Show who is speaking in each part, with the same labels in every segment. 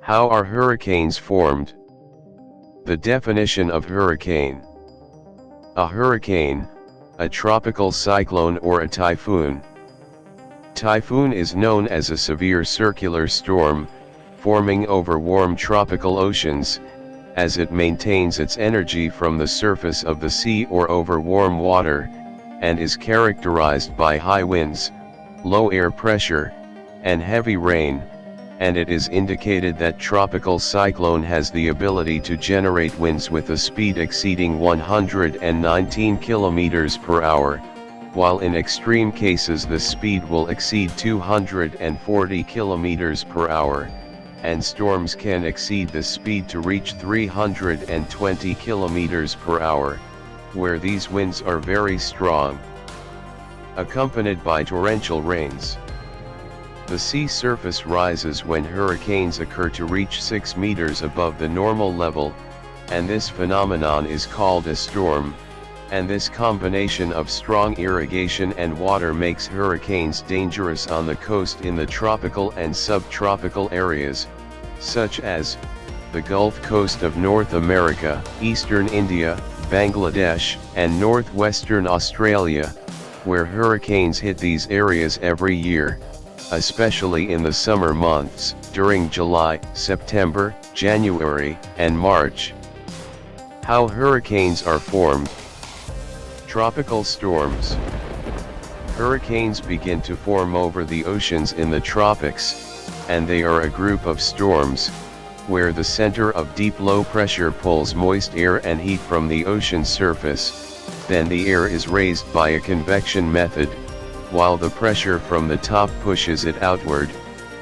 Speaker 1: How are hurricanes formed? The definition of hurricane. A hurricane, a tropical cyclone or a typhoon. Typhoon is known as a severe circular storm, forming over warm tropical oceans, as it maintains its energy from the surface of the sea or over warm water, and is characterized by high winds, low air pressure, and heavy rain, and it is indicated that tropical cyclone has the ability to generate winds with a speed exceeding 119 km per hour, while in extreme cases the speed will exceed 240 km per hour, and storms can exceed the speed to reach 320 km per hour, where these winds are very strong, accompanied by torrential rains. The sea surface rises when hurricanes occur to reach 6 meters above the normal level, and this phenomenon is called a storm, and this combination of strong irrigation and water makes hurricanes dangerous on the coast in the tropical and subtropical areas, such as the Gulf Coast of North America, eastern India, Bangladesh, and northwestern Australia, where hurricanes hit these areas every year, especially in the summer months, during July, September, January, and March. How hurricanes are formed. Tropical storms. Hurricanes begin to form over the oceans in the tropics, and they are a group of storms, where the center of deep low pressure pulls moist air and heat from the ocean surface, then the air is raised by a convection method, while the pressure from the top pushes it outward,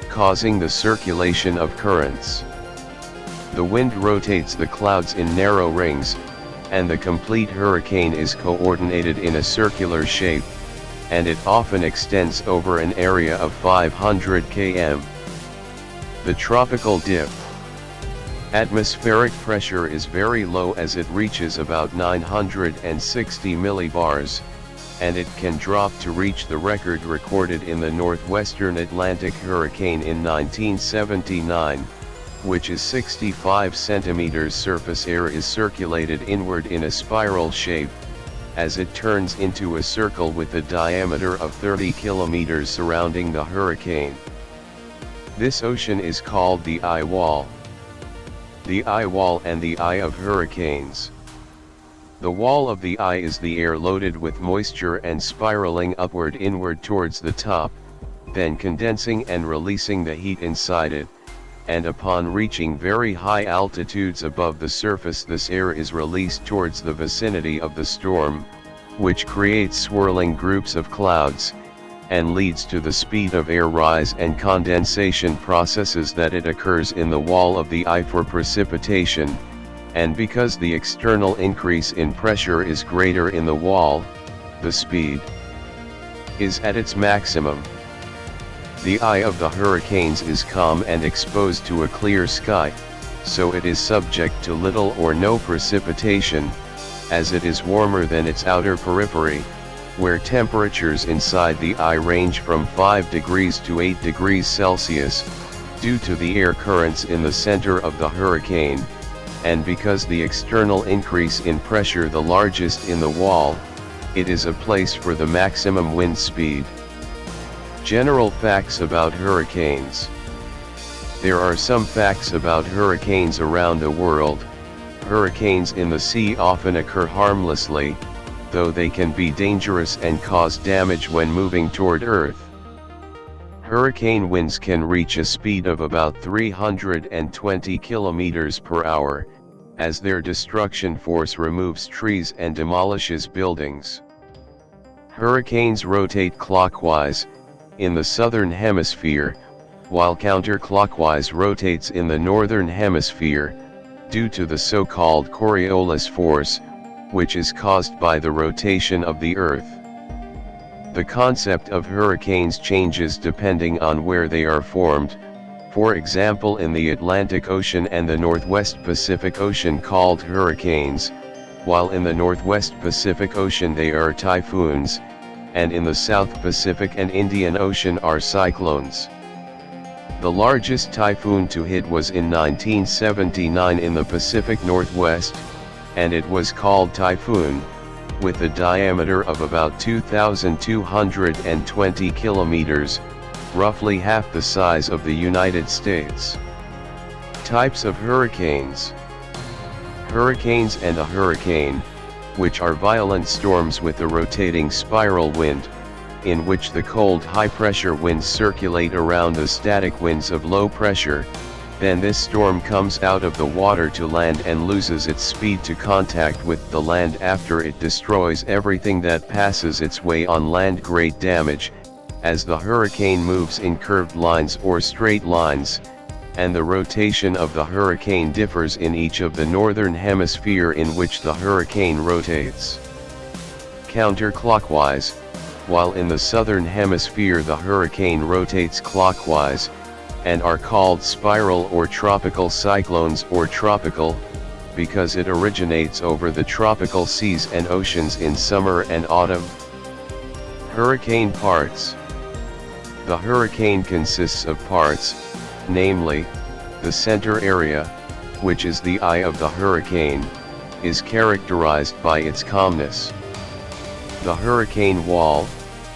Speaker 1: causing the circulation of currents. The wind rotates the clouds in narrow rings, and the complete hurricane is coordinated in a circular shape, and it often extends over an area of 500 km. The tropical dip. Atmospheric pressure is very low as it reaches about 960 millibars, and it can drop to reach the record recorded in the northwestern Atlantic hurricane in 1979, which is 65 centimeters. Surface air is circulated inward in a spiral shape, as it turns into a circle with a diameter of 30 kilometers surrounding the hurricane. This ocean is called the eye wall. The eye wall and the eye of hurricanes. The wall of the eye is the air loaded with moisture and spiraling upward inward towards the top, then condensing and releasing the heat inside it, and upon reaching very high altitudes above the surface this air is released towards the vicinity of the storm, which creates swirling groups of clouds, and leads to the speed of air rise and condensation processes that it occurs in the wall of the eye for precipitation, and because the external increase in pressure is greater in the wall, the speed is at its maximum. The eye of the hurricanes is calm and exposed to a clear sky, so it is subject to little or no precipitation, as it is warmer than its outer periphery, where temperatures inside the eye range from 5 degrees to 8 degrees Celsius, due to the air currents in the center of the hurricane, and because the external increase in pressure the largest in the wall, it is a place for the maximum wind speed. General facts about hurricanes. There are some facts about hurricanes around the world. Hurricanes in the sea often occur harmlessly, though they can be dangerous and cause damage when moving toward Earth. Hurricane winds can reach a speed of about 320 km per hour, as their destruction force removes trees and demolishes buildings. Hurricanes rotate clockwise, in the southern hemisphere, while counterclockwise rotates in the northern hemisphere, due to the so-called Coriolis force, which is caused by the rotation of the Earth. The concept of hurricanes changes depending on where they are formed, for example in the Atlantic Ocean and the Northwest Pacific Ocean called hurricanes, while in the Northwest Pacific Ocean they are typhoons, and in the South Pacific and Indian Ocean are cyclones. The largest typhoon to hit was in 1979 in the Pacific Northwest, and it was called Typhoon, with a diameter of about 2,220 kilometers, roughly half the size of the United States. Types of hurricanes. Hurricanes and a hurricane, which are violent storms with a rotating spiral wind, in which the cold high-pressure winds circulate around the static winds of low pressure. Then this storm comes out of the water to land and loses its speed to contact with the land after it destroys everything that passes its way on land. Great damage, as the hurricane moves in curved lines or straight lines, and the rotation of the hurricane differs in each of the northern hemisphere in which the hurricane rotates. Counterclockwise, while in the southern hemisphere the hurricane rotates clockwise, and are called spiral or tropical cyclones or tropical, because it originates over the tropical seas and oceans in summer and autumn. Hurricane parts. The hurricane consists of parts, namely, the center area, which is the eye of the hurricane, is characterized by its calmness. The hurricane wall,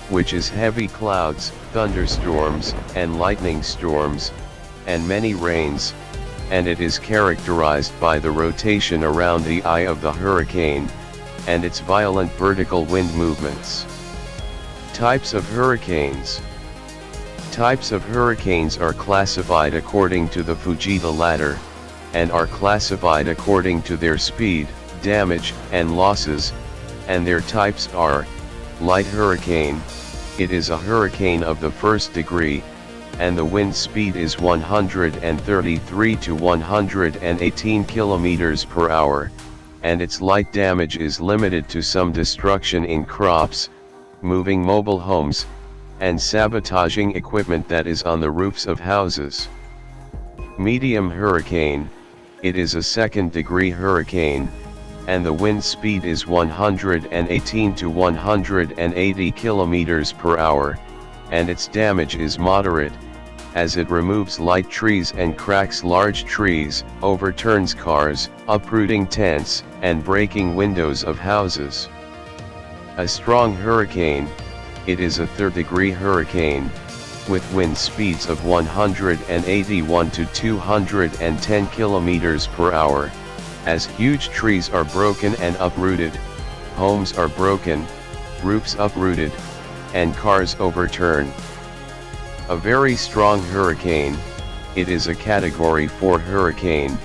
Speaker 1: which is heavy clouds, thunderstorms, and lightning storms, and many rains, and it is characterized by the rotation around the eye of the hurricane, and its violent vertical wind movements. Types of hurricanes. Types of hurricanes are classified according to the Fujita ladder, and are classified according to their speed, damage, and losses, and their types are: light hurricane, it is a hurricane of the first degree, and the wind speed is 133 to 118 kilometers per hour, and its light damage is limited to some destruction in crops, moving mobile homes, and sabotaging equipment that is on the roofs of houses. Medium hurricane, it is a second-degree hurricane, and the wind speed is 118 to 180 kilometers per hour, and its damage is moderate, as it removes light trees and cracks large trees, overturns cars, uprooting tents, and breaking windows of houses. A strong hurricane, it is a third-degree hurricane, with wind speeds of 181 to 210 kilometers per hour, as huge trees are broken and uprooted, homes are broken, roofs uprooted, and cars overturned. A very strong hurricane, it is a Category 4 hurricane,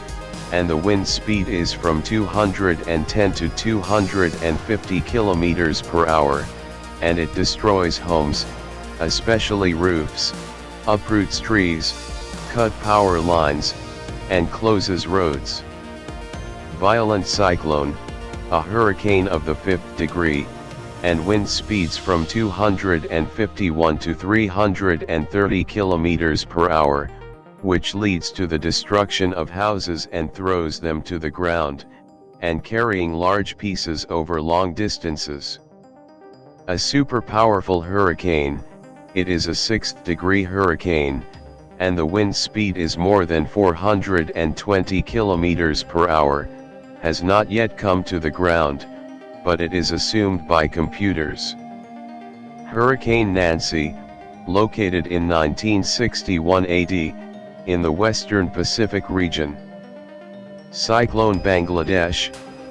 Speaker 1: and the wind speed is from 210 to 250 kilometers per hour, and it destroys homes, especially roofs, uproots trees, cut power lines, and closes roads. Violent cyclone, a hurricane of the 5th degree, and wind speeds from 251 to 330 kilometers per hour, which leads to the destruction of houses and throws them to the ground, and carrying large pieces over long distances. A super powerful hurricane, it is a 6th degree hurricane, and the wind speed is more than 420 kilometers per hour, has not yet come to the ground, but it is assumed by computers. Hurricane Nancy, located in 1961 AD, in the western Pacific region. Cyclone Bangladesh,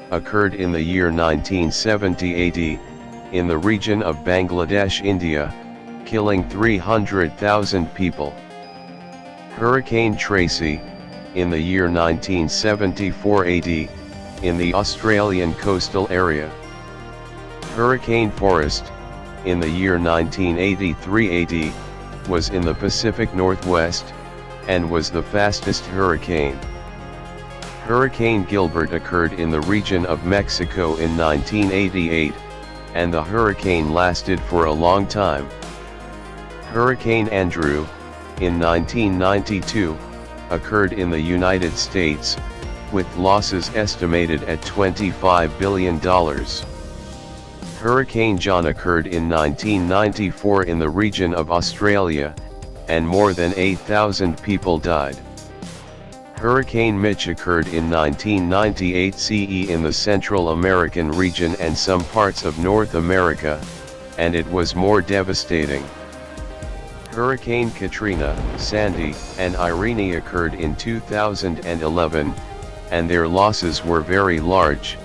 Speaker 1: occurred in the year 1970 AD, in the region of Bangladesh, India, killing 300,000 people. Hurricane Tracy, in the year 1974 AD, in the Australian coastal area. Hurricane Forrest, in the year 1983 AD, was in the Pacific Northwest, and was the fastest hurricane. Hurricane Gilbert occurred in the region of Mexico in 1988, and the hurricane lasted for a long time. Hurricane Andrew, in 1992, occurred in the United States, with losses estimated at $25 billion. Hurricane John occurred in 1994 in the region of Australia, and more than 8,000 people died. Hurricane Mitch occurred in 1998 CE in the Central American region and some parts of North America, and it was more devastating. Hurricane Katrina, Sandy, and Irene occurred in 2011, and their losses were very large.